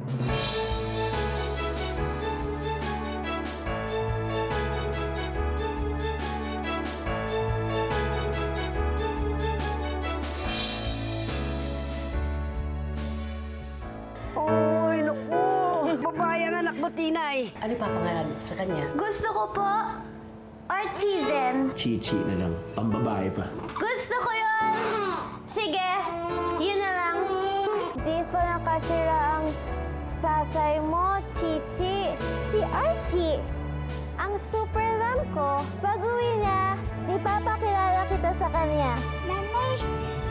Oy, naku! Babae ang anak mo, Tinay. Ano papangalan sa kanya? Gusto ko po, Artisan. Chichi na lang. Pambabae pa. Gusto ko yun! Sige, yun na lang. Di pa nakasira ang sasay mo, Chichi. Si Archie. Ang super mom ko, pag-uwi niya, ipapakilala kita sa kanya. Nanay,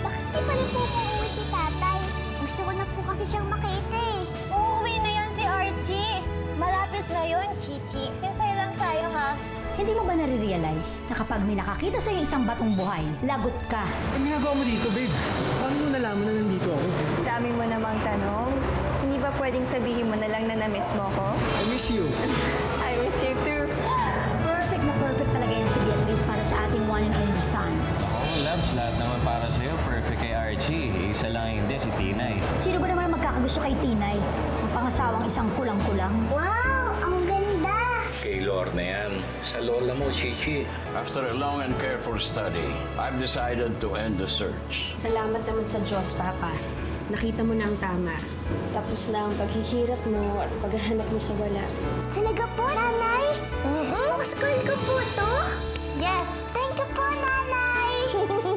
bakit di pa rin po umuwi si tatay? Gusto ko na po kasi siyang makita eh. Uuwi na yan si Archie. Malapis na yun, Chichi. Hintay lang tayo, ha? Hindi mo ba nare-realize na kapag may nakakita sa'yo isang batong buhay, lagot ka? Ano ginagawa mo dito, babe? Paano mo nalaman na nandito ako? Dami mo namang tanong. Hindi ba pwedeng sabihin mo na lang na na-miss mo ko? I miss you. I miss you too. Perfect na perfect talaga yan si Beatrice para sa ating one and only son. Labs, lahat naman para sa'yo. Perfect kay Archie. Isa lang hindi, si Tinay. Sino ba naman ang magkakagusto kay Tinay? Ang pangasawang isang kulang-kulang. Wow, ang ganda! Kay Lorna yan. Sa lola mo, Chichi. After a long and careful study, I've decided to end the search. Salamat naman sa Diyos, Papa. Nakita mo na ang tama. Tapos na ang paghihirap mo at paghahanap mo sa wala. Talaga po, Nanay? School ko po to? Yes. Thank you po, Nanay.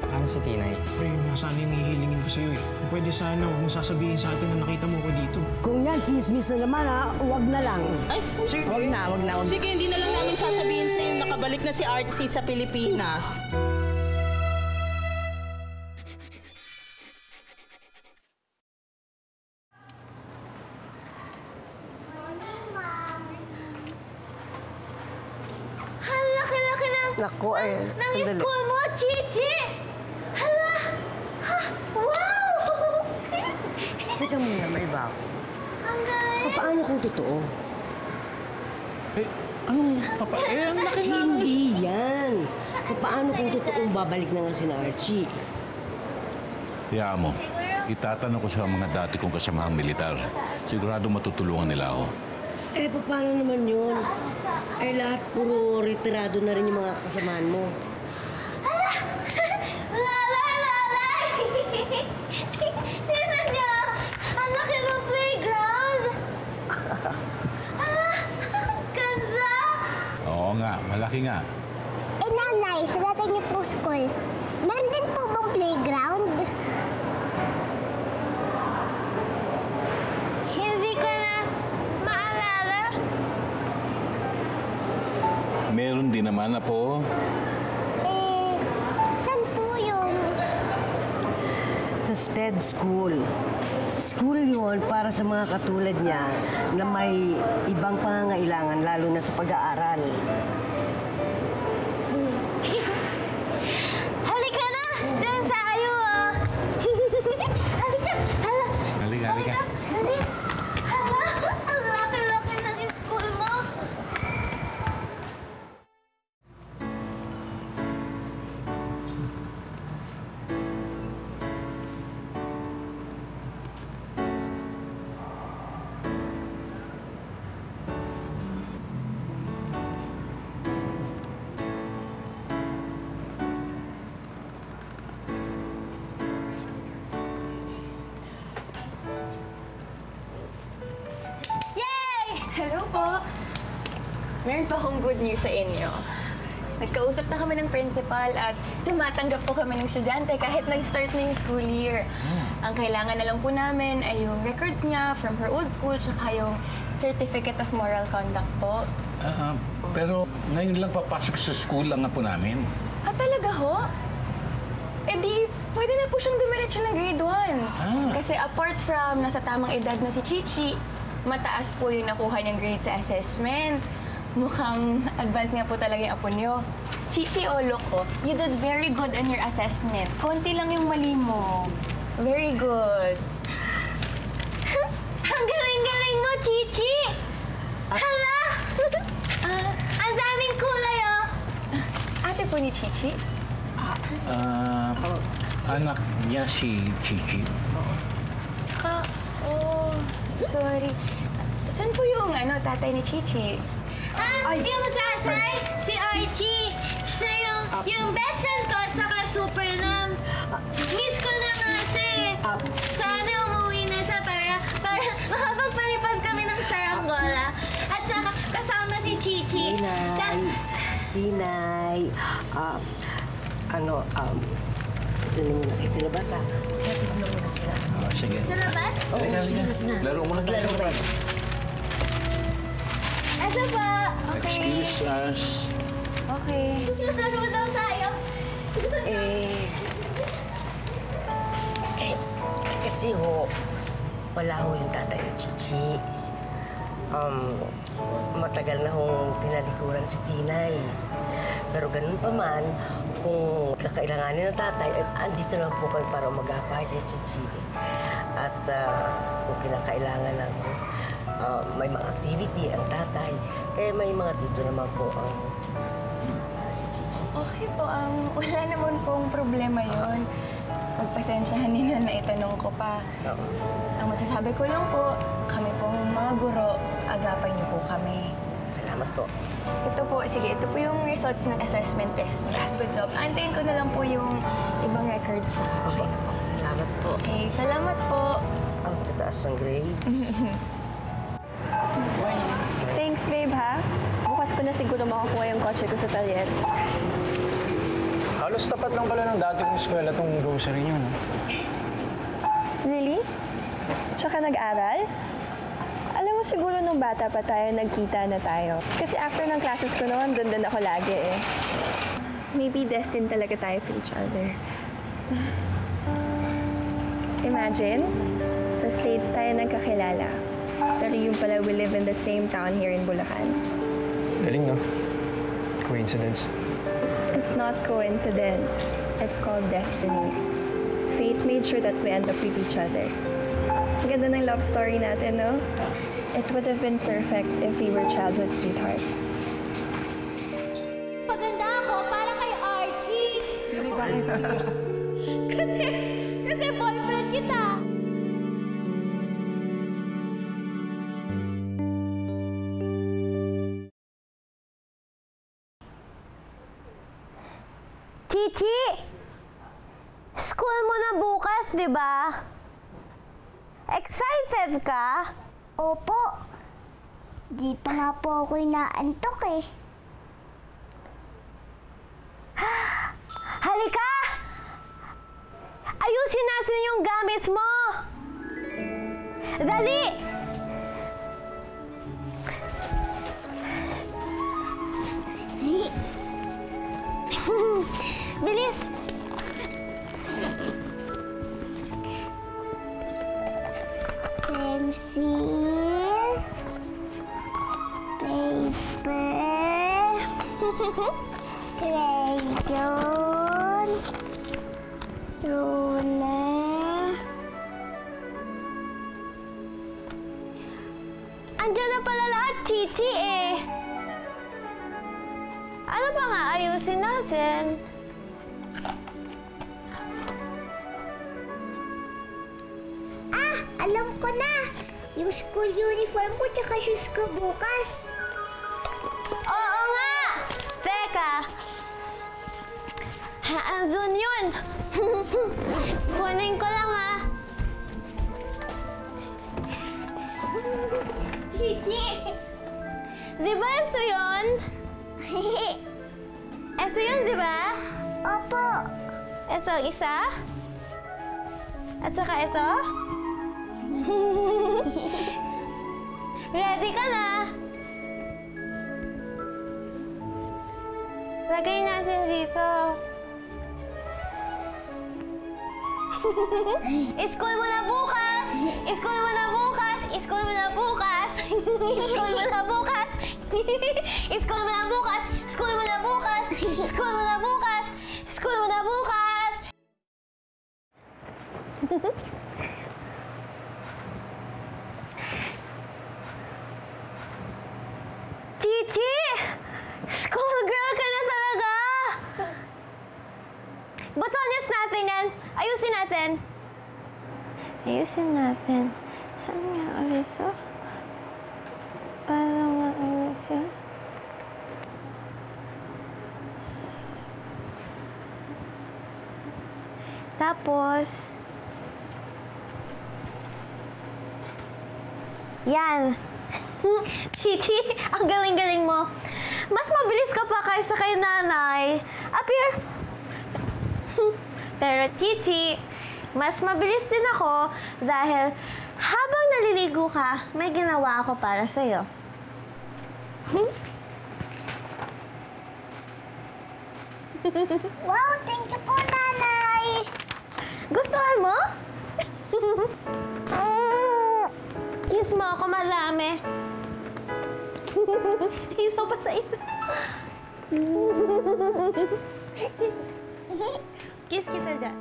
Ano si Tinay? Pre, sana yung hihilingin ko sa'yo eh. Kung pwede sana, huwag mong sasabihin sa atin na nakita mo ko dito. Kung yan, chismis na naman, ha? Huwag na lang. Ay, sige. Huwag na. Sige, hindi na lang namin sasabihin sa'yo nakabalik na si Archie sa Pilipinas. Laki-laki Naku, ng sandali. school mo, Chichi! Hala! Ha? Wow! Teka muna, may iba. Ang galing! Paano kung totoo? Ang laki na. Hindi yan. Paano kung totoong babalik na nga si Archie? Hayaan mo. Itatanong ko sa mga dati kong kasamahang militar. Sigurado matutulungan nila ako. Paano naman yun? Lahat puro retirado na rin yung mga kasamahan mo. Hala! Lalay! Tignan niyo! Ang laki ng playground! Hala! Ganda! Oo nga, malaki nga. Nanay, sa dati niyo po school, meron din po bang playground? Hindi ko na maalala. Meron din naman na po. Saan po yun? Sa SPED School. School yun para sa mga katulad niya na may ibang pangangailangan, lalo na sa pag-aaral. Halika na! Diyan sa ayo, ah! Halika! Hala! Halika. Hala! Ang laki-laki ng school mo! Hello po. Meron pa akong good news sa inyo. Nagkausap na kami ng principal at tumatanggap po kami ng estudyante kahit nag-start na yung school year. Ang kailangan na lang po namin ay yung records niya from her old school tsaka yung Certificate of Moral Conduct po. Pero ngayon lang papasok sa school ang apo namin. Talaga ho? Di, pwede na po siyang dumiretso ng grade 1. Kasi apart from nasa tamang edad na si Chichi, mataas po yung nakuha niyang grade sa assessment. Mukhang advance nga po talaga yung apo niyo. Chichi, look ko, you did very good on your assessment. Konti lang yung mali mo. Very good. Ang galing-galing mo, Chichi! Hala! Ang daming kulay, oh! Ate po ni Chichi? Anak niya si Chichi. sorry. Saan po yung tatay ni Chichi? Yung tatay, si Archie. Siya yung best friend ko at saka super nam. Miss ko na nga siya. Sana umuwi na siya para makapagpalipad kami ng saranggola. At saka kasama si Chichi. Tinay. Dali mo na kayo sa labas, ha? Hatid mo muna sila. Sige. Sa labas? Oo, sige na. Laro mo na tayo. Laro tayo. Ito po. Excuse us. Okay. Laro daw tayo. Kasi wala yung tatay ni Chichi. Matagal na tinalikuran si Tinay. Pero ganun pa man, kung kakailanganin ng tatay, andito lang po kami para mag-apay kay Chichi. At kung kinakailangan ng may mga activity ang tatay, may mga dito naman po ang si Chichi. Okay po, wala naman pong problema yun. Pagpasensyahan nila na itanong ko pa. Ang masasabi ko lang po, kami pong mga guro, agapan niyo po kami. Salamat po. Ito po, sige, ito po yung results ng assessment test. Yes. Good luck. Antayin ko na lang po yung ibang records. Okay. Salamat po. Okay, salamat po. Ang tataas ng grades. Thanks, babe, ha? Bukas ko na siguro makakuha yung kotse ko sa talyer. Halos tapat lang pala ng dati kong eskwela tong grocery niyo, no? Really? Tsaka nag-aral? Alam mo, siguro nung bata pa tayo, nagkita na tayo. Kasi after ng classes ko noon, doon din ako lagi eh. Maybe destined talaga tayo for each other. Imagine, sa States tayo nagkakilala. Pero yung pala, we live in the same town here in Bulacan. Galing, no? Coincidence. It's not coincidence. It's called destiny. Fate made sure that we end up with each other. Ang ganda ng love story natin, no? It would have been perfect if we were childhood sweethearts. Paganda ako para kay Archie. Tini, bakit? Kasi boyfriend kita. Chichi! School mo na bukas, di ba? Excited ka? Opo. Di pa nga po ako inaantok eh. Halika! Ayusin natin yung gamit mo! Dali! Bilis! Pencil, paper, crayon, ruler. Andiyan na pala lahat, Chichi eh. Ano pa nga ayusin natin? Alam ko na! Yung school uniform ko tsaka shoes ko bukas. Oo nga! Teka! Andun yun! Kunin ko lang ah! Chichi! Di ba ito yun? Ito yun, di ba? Opo! Ito ang isa? At saka ito? Ready ka na? Lagay natin dito. School mo na bukas! School mo na bukas! School mo na bukas! School mo na bukas! School mo na bukas! School mo na bukas! School mo na bukas! School mo na bukas! Chichi! Schoolgirl ka na talaga! Botones natin yan! Ayusin natin! Ayusin natin. Saan nga ulit? isa. Para maayos siya. Tapos, yan. Chichi, ang galing-galing mo. Mas mabilis ka pa kaysa kay nanay. Up here. Pero Chichi, mas mabilis din ako dahil habang naliligo ka, may ginawa ako para sa'yo. Wow, thank you po, nanay! Gustuhan mo? Kiss mo ako, madami. Isa pa sa isa. Kiss kita dyan.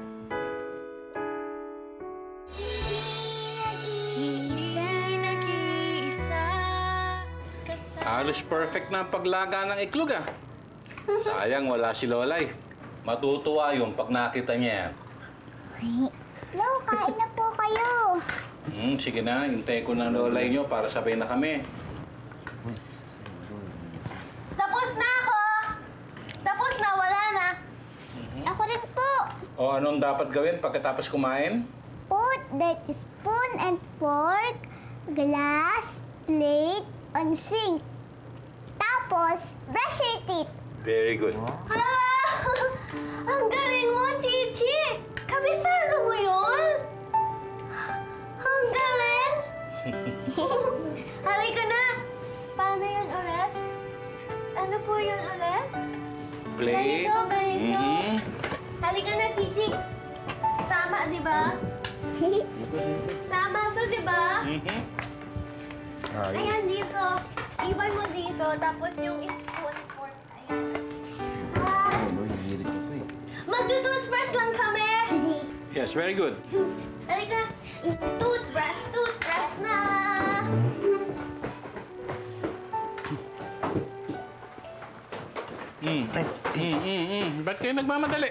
Halos perfect na ang paglaga ng iklog, ah. Sayang, wala si Lolay. Matutuwa yung pag nakita niya yan. Lo, kain na po kayo. Sige na, hintayin ko ng Lolay niyo para sabay na kami. Tapos na ako! Tapos na, wala na. Ako rin po. O anong dapat gawin pagkatapos kumain? Put the spoon and fork, glass, plate, on sink. Tapos, brush your teeth. Very good. Hala! Ang galing mo, Chichi! Kabisado mo yun? Ang galing! Halika na! Paano yun ulit? Ano po yun ulit? Plate. Ganito. Halika na, Chichi! Tama, di ba? Tama, so di ba? Ayan, dito. Iwan mo dito, tapos yung spoon fork. Ayan. Magto-toothbrush lang kami! Yes, very good. Halika! Toothbrush! Toothbrush na! Ba't kayo nagmamadali?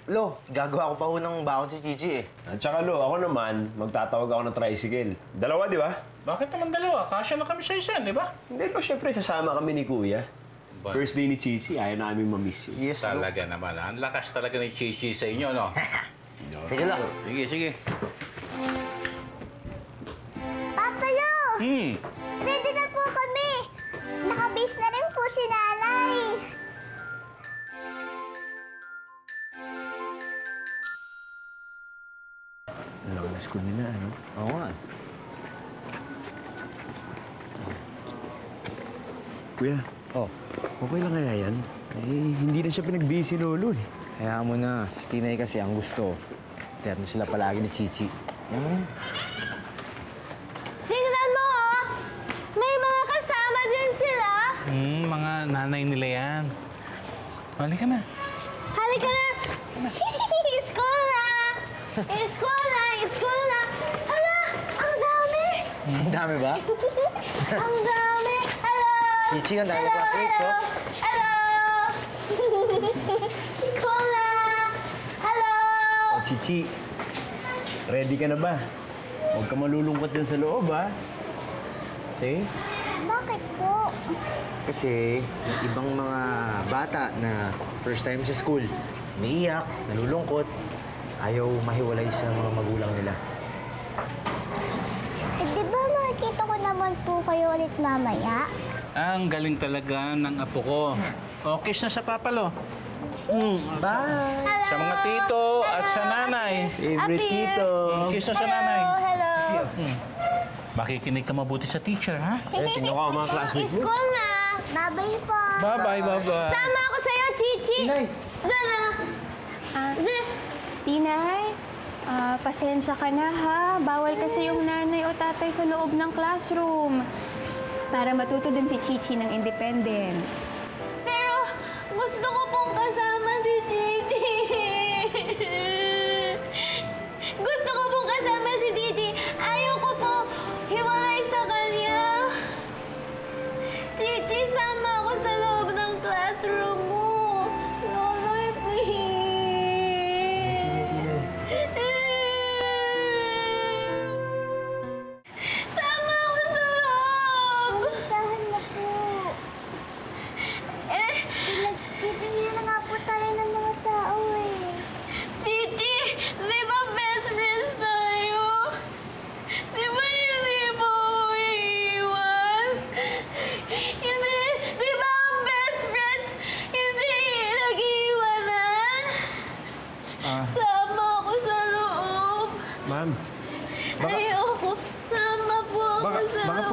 Lo, gagawa ko pa ho ng baon si Chichi eh. At saka Lo, ako naman, magtatawag ako ng tricycle. Dalawa, di ba? Bakit naman dalawa? Kasya na kami sa isa, di ba? Hindi, Lo, syempre sasama kami ni Kuya. First day ni Chichi, ayaw namin mamiss yun. Yes, Lo. Talaga naman, ah. Ang lakas talaga ni Chichi sa inyo, no? Sige lang. Sige, sige. Papa Lo! Ready na po kami. Nakabase na rin po si nanay. Alam na school nila, ano? Oo nga. Kuya, okay lang kaya yan? Hindi na siya pinagbihis si Lolo eh. Kaya mo na, si Tinay kasi ang gusto. Terno sila palagi ni Chichi. Yan mo na. Tingnan mo, oh! May mga kasama din sila! Mga nanay nila yan. Halika na. Halika na! School na! School na! School na! Hala! Ang dami! Ang dami ba? Ang dami! Hello! Chichi, ang dami classmates, oh. Hello! School na! Hello! Oh, Chichi, ready ka na ba? Huwag ka malulungkot din sa loob, ha? Okay? Bakit po? Kasi yung ibang mga bata na first time sa school, umiiyak, nalulungkot, ayaw mahiwalay sa mga magulang nila. Eh, di ba makikita ko naman po kayo ulit mamaya? Ang galing talaga ng apo ko. O, kiss na sa papalo. Bye! Sa mga tito at sa nanay. Favorite tito. Kiss na sa nanay. Hello! Makikinig ka mabuti sa teacher, ha? Tingnan ko ang mga classmates mo. School na! Bye-bye po. Bye-bye, bye-bye. Sama ako sa'yo, Chichi! Tinay! Dala! Tinay, pasensya ka na ha. Bawal kasi yung nanay o tatay sa loob ng classroom. Para matuto din si Chichi ng independence. Pero gusto ko pong kasama si Chichi. Gusto ko pong kasama si Chichi. Ayaw ko po hiwalay sa kanya. Chichi, sama ako sa loob ng classroom mo. Loloy, please. Sama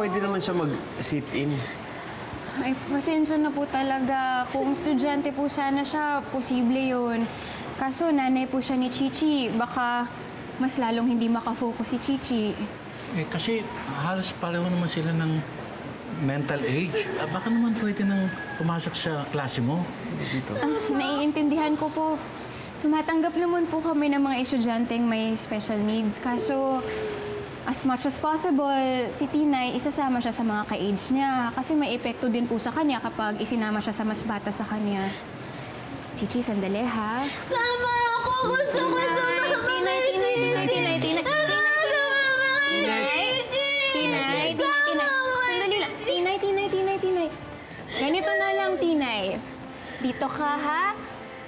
pwede naman siya mag-sit-in. Ay, pasensya na po talaga. Kung estudyante po sana siya, posible yun. Kaso nanay po siya ni Chichi. Baka mas lalong hindi makafocus si Chichi. Eh, kasi halos pareho naman sila ng mental age. Baka naman pwede nang pumasok sa klase mo dito. Naiintindihan ko po. Tumatanggap naman po kami ng mga estudyanteng may special needs. Kaso, as much as possible, si Tinay, isasama siya sa mga ka-age niya. Kasi may epekto din po sa kanya kapag isinama siya sa mas bata sa kanya. Chichi, sandali ha. Mama, ako gusto ko sa mama. Tinay. Ganito na lang, Tinay. Dito ka, ha?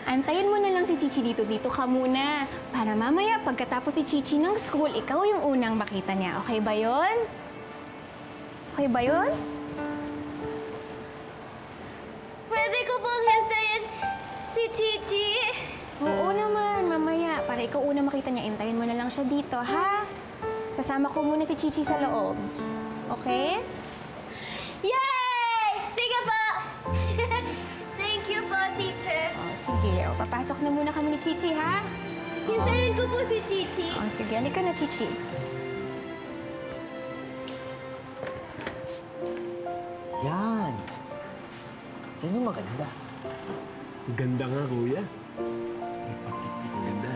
Antayin mo na lang si Chichi dito. Dito ka muna. Para mamaya, pagkatapos si Chichi ng school, ikaw yung unang makita niya. Okay ba yun? Okay ba yun? Pwede ko bang hintayin si Chichi? Oo naman, mamaya. Para ikaw unang makita niya, antayin mo na lang siya dito, ha? Kasama ko muna si Chichi sa loob. Okay? Yay! Sige po! Thank you po, teacher. Sige, papasok na muna kami ni Chichi, ha? Hintayin ko po si Chichi. Sige, halika na, Chichi. Yan. Saan yung maganda? Ganda nga, kuya. Maganda.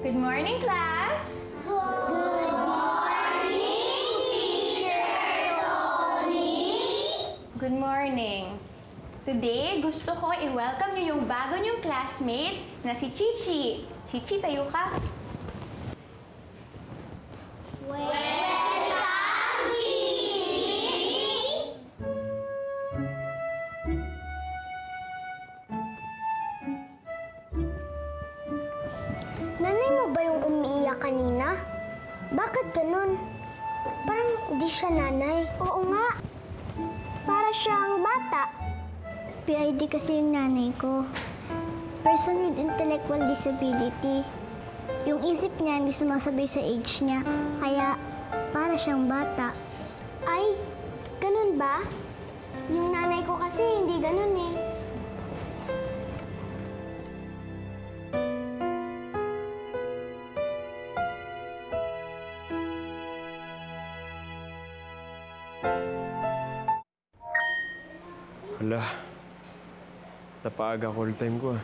Good morning, class! Good morning, Teacher Tony! Good morning. Today, gusto ko i-welcome niyo yung bago niyong classmate na si Chichi. Chichi, tayo ka. Welcome, Chichi! Nanay mo ba yung umiiyak kanina? Bakit ganun? Parang di siya nanay. Oo nga. Para siyang bata. PID kasi yung nanay ko. Person with intellectual disability. Yung isip niya hindi sumasabay sa age niya. Kaya para siyang bata. Ay, ganun ba? Yung nanay ko kasi hindi ganun eh. Hala. Napaaga call time ko, ah.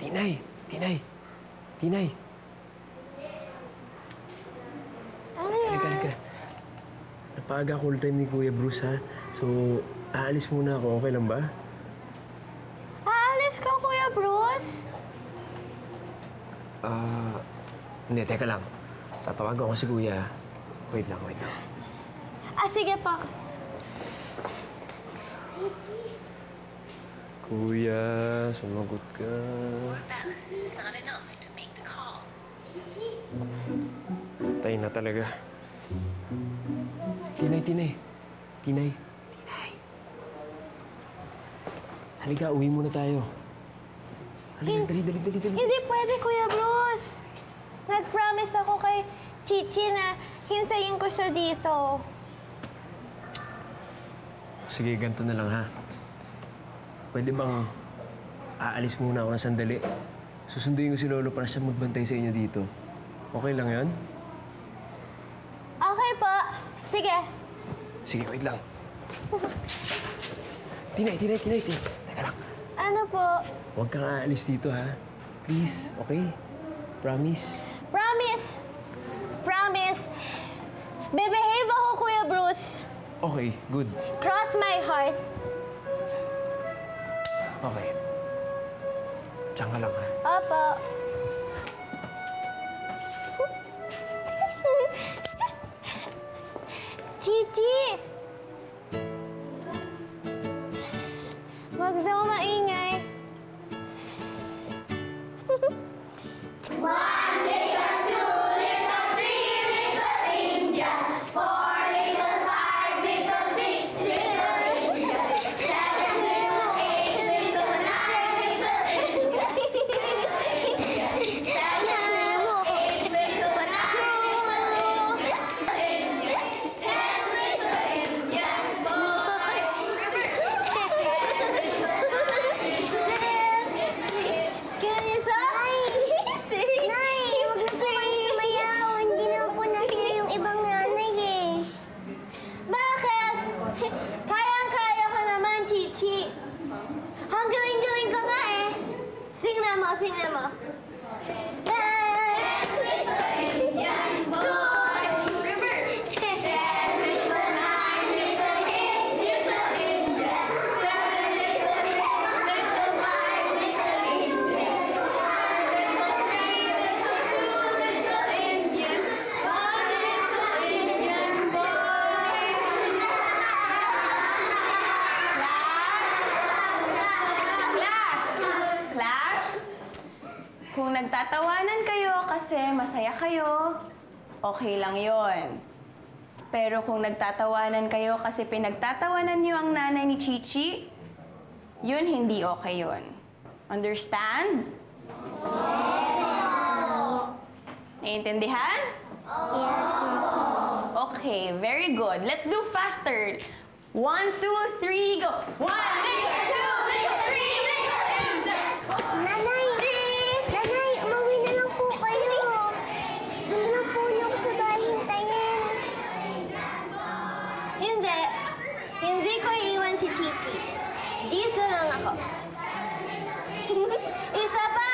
Tinay! Ano yan? Halika. Napaaga call time ni Kuya Bruce, ha? So, aalis muna ako. Okay lang ba? Aalis ka, Kuya Bruce? Hindi. Teka lang. Tatawagan ko si Kuya. Wait lang. Sige pa. Kuya, sumagot ka. Tayo na talaga. Tinay. Halika, uwi muna tayo. Halika, dali. Hindi pwede, Kuya Bruce. Nag-promise ako kay Chichi na hintayin ko siya dito. Sige, ganito na lang, ha? Pwede bang aalis muna ako ng sandali? Susunduin ko si Lolo para siya magbantay sa inyo dito. Okay lang yan? Okay po. Sige. Sige, wait lang. Tinay. Teka lang. Ano po? Huwag kang aalis dito, ha? Please, okay? Promise? Promise. Bebehave ako, Kuya Bruce. Okay, good. Cross my heart. Okay. Diyan ka lang, ha? Opo. Chichi! Shh! Wag daw maingay. One little, two little, three little Indians, 4 little, 5 little, 6 little Indians, 7 little, 8 tingnan mo. Kung nagtatawanan kayo kasi masaya kayo, okay lang yon. Pero kung nagtatawanan kayo kasi pinagtatawanan niyo ang nanay ni Chichi, yun hindi okay yun. Understand? Naiintindihan? Yes, Mom. Okay, very good. Let's do faster. 1, 2, 3, go! 1, 2, 3, Nanay! Nanay, umuwi na lang po kayo. Doon na lang po niyo ako sa bahay hintayin. Hindi. Hindi ko iiwan si Chichi. Dito lang ako. Isa pa!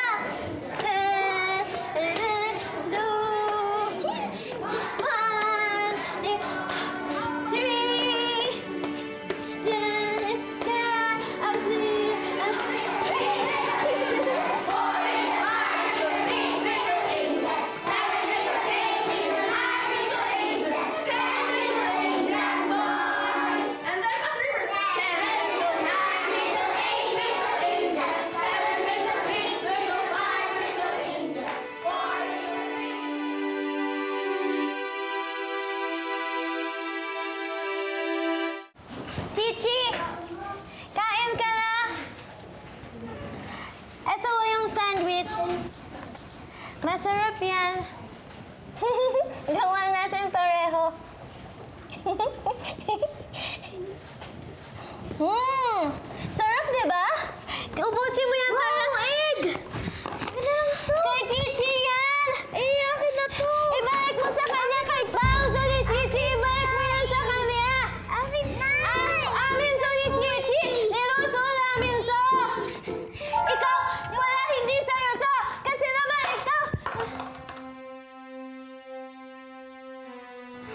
Chichi! Kain ka na! Ito yung sandwich. Masarap yan. Gawa natin pareho. Sarap, di ba? Ubusin mo yan para egg! Kay Chichi yan! Akin na to! Ibalik mo sa kanya kay Pauso ni Chichi! Ibalik mo yan sa kanya! Akin na! Amin so ni Chichi! Niluso namin so! Ikaw, wala hindi sa'yo to! Kasi naman ikaw!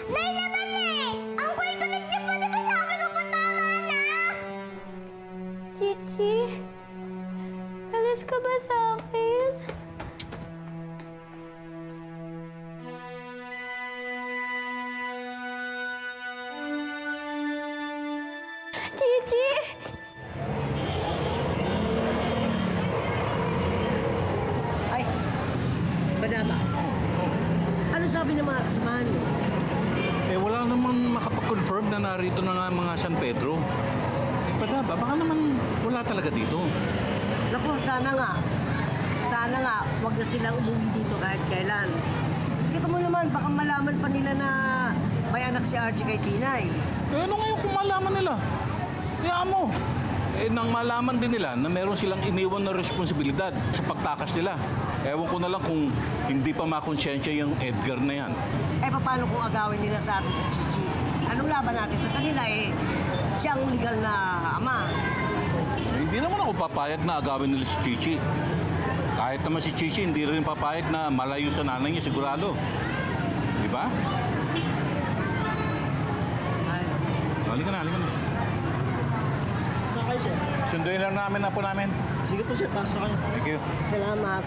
Nay naman eh! Ang kulit-kulit niyo po, di ba sabi ko po tama na? Chichi, alis ka ba sa akin? Chichi! Ay, Madama. Ano sabi ng mga kasamahan mo? Eh, wala naman makapag-confirm na narito na nga mga San Pedro. Eh, Padaba, baka naman wala talaga dito. Naku, sana nga. Sana nga, wag na silang umuwi dito kahit kailan. Kita mo naman, baka malaman pa nila na may anak si Archie kay Tinay. Eh, ano ngayon kung malaman nila? Kaya mo. Eh, nang malaman din nila na meron silang iniwan na responsibilidad sa pagtakas nila. Ewan ko na lang kung hindi pa makonsensya yung Edgar na yan. Eh, paano kung agawin nila sa atin si Chichi? Anong laban natin sa kanila eh? Siyang legal na ama. Eh, hindi naman ako papayag na agawin nila si Chichi. Kahit naman si Chichi, hindi rin papayag na malayo sa nanay niya, sigurado. Di ba? Halika na, halika na. Saan kayo, sir? Sunduin lang namin na po namin. Sige po, sir. Pasok kayo. Thank you. Salamat.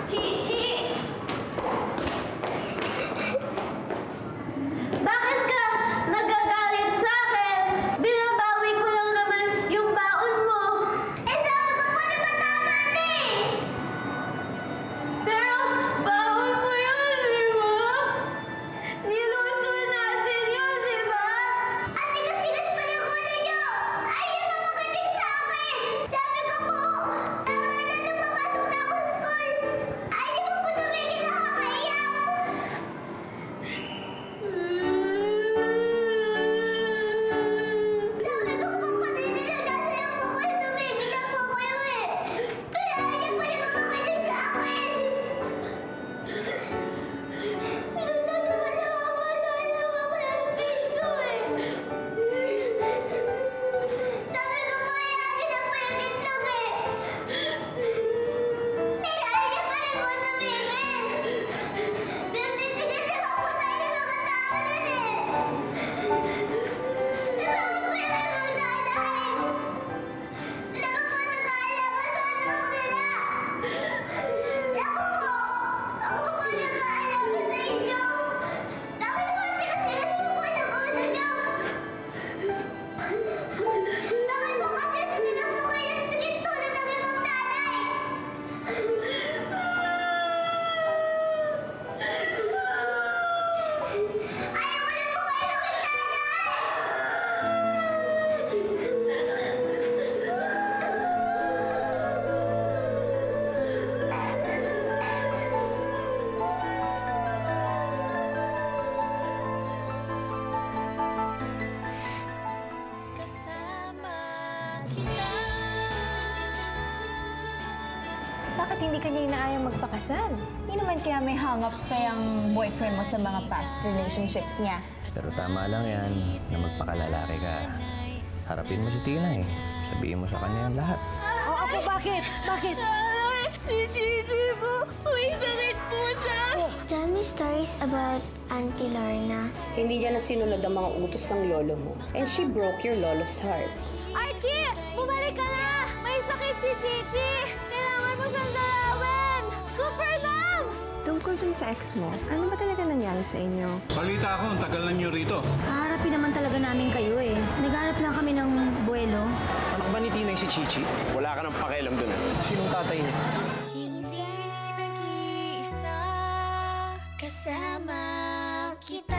Chichi! Bakit ka nagagalit sa akin? Binabawi ko lang naman yung baon mo. Eh, sabi ko po, di ba tama na eh? Pero baon mo yun, di ba? Niluso natin yun, di ba? At tigas-tigas pa ba't hindi kanya inaayang magpakasal? Hindi naman kaya may hang-ups pa yung boyfriend mo sa mga past relationships niya. Pero tama lang yan na magpakalalaki ka. Harapin mo si Tina eh. Sabihin mo sa kanya yung lahat. Oh, Apo, bakit? Bakit? Si Chichi po, may sakit pusa. Tell me stories about Auntie Lorna. Hindi niya na sinunod ang mga utos ng lolo mo. And she broke your lolo's heart. Archie! Bumalik ka na! May sakit si Chichi! Kailangan mo siyang dalawin! Super Mom! Tungkol dun sa ex mo, ano ba talaga nangyari sa inyo? Balita ko, ang tagal na nyo rito. Kaharapin naman talaga namin kayo eh. Naghanap lang kami ng buwelo. Anak ba ni Tina si Chichi? Wala ka nang pakialam dun ah. Sinong tatay niya? Hindi nag-iisa kasama kita.